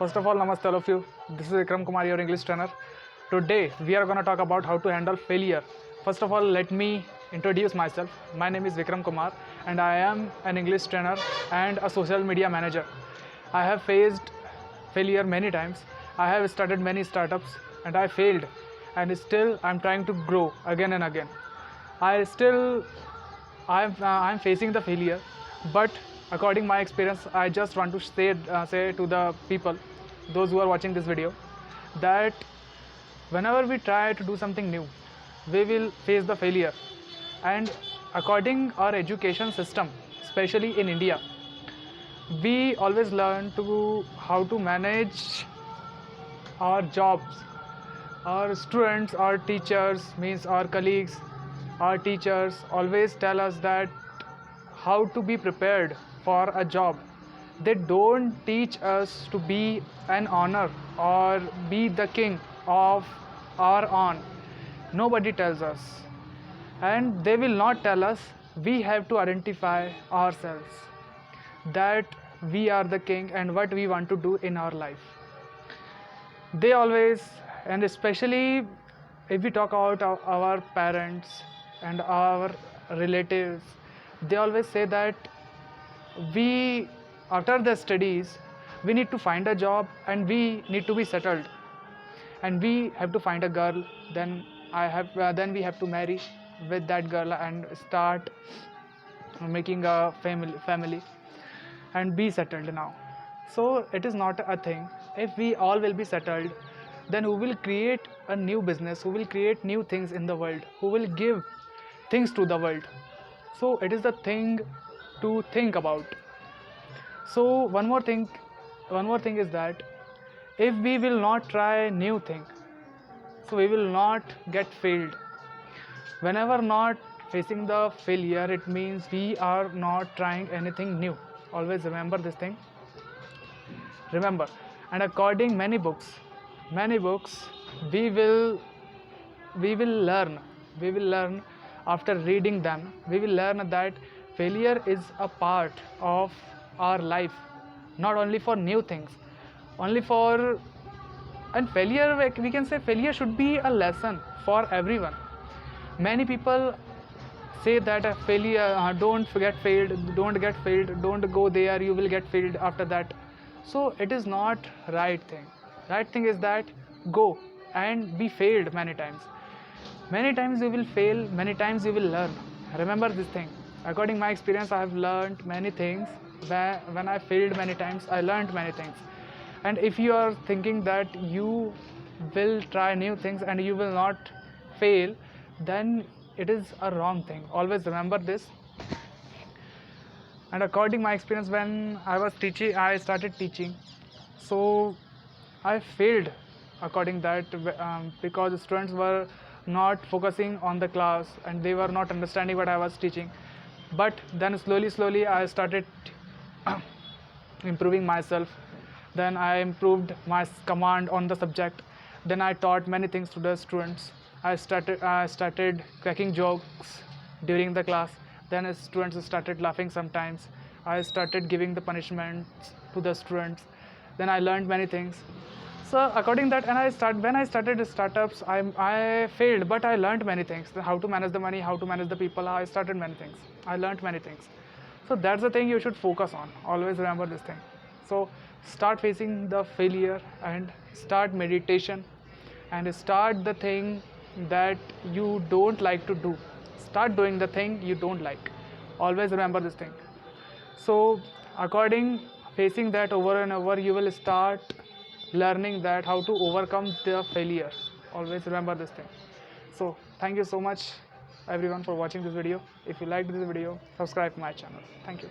First of all, namaste all of you. This is Vikram Kumar, your English trainer. Today we are going to talk about how to handle failure. First of all, let me introduce myself. My name is Vikram Kumar and I am an English trainer and a social media manager. I have faced failure many times. I have started many startups and I failed, and still I'm trying to grow again and again. I'm facing the failure, but according my experience, I just want to say to the people, those who are watching this video, that whenever we try to do something new, we will face the failure. And according our education system, especially in India, we always learn to how to manage our jobs. Our students, our teachers, means our colleagues, our teachers always tell us that how to be prepared for a job. They don't teach us to be an honor or be the king of our own. Nobody tells us, and they will not tell us. We have to identify ourselves that we are the king and what we want to do in our life. They always, and especially if we talk about our parents and our relatives, they always say that we, after the studies, we need to find a job and we need to be settled, and we have to find a girl, then then we have to marry with that girl and start making a family and be settled now. So it is not a thing. If we all will be settled, then who will create a new business, who will create new things in the world, who will give things to the world? So it is the thing to think about. So one more thing is that if we will not try new thing, so we will not get failed. Whenever not facing the failure, it means we are not trying anything new. Always remember this thing. Remember, and according many books, we will learn after reading them. We will learn that failure is a part of our life, not only for new things, only for, and failure, we can say failure should be a lesson for everyone. Many people say that a failure, don't get failed, don't go there, you will get failed after that. So it is not right thing. Right thing is that go and be failed many times. Many times you will fail, many times you will learn. Remember this thing. According my experience, I have learned many things. When I failed many times, I learned many things. And if you are thinking that you will try new things and you will not fail, then it is a wrong thing. Always remember this. And according my experience, when I started teaching, so I failed according that, because the students were not focusing on the class and they were not understanding what I was teaching. But then slowly I started improving myself. Then I improved my command on the subject. Then I taught many things to the students. I started cracking jokes during the class. Then students started laughing sometimes. I started giving the punishments to the students. Then I learned many things. So according that, and when I started startups, I failed, but I learned many things. How to manage the money, how to manage the people. I started many things. I learned many things. So that's the thing you should focus on. Always remember this thing. So start facing the failure and start meditation and start the thing that you don't like to do. Start doing the thing you don't like. Always remember this thing. So according facing that over and over, you will start learning that how to overcome the failure. Always remember this thing. So thank you so much everyone for watching this video. If you liked this video, subscribe to my channel. Thank you.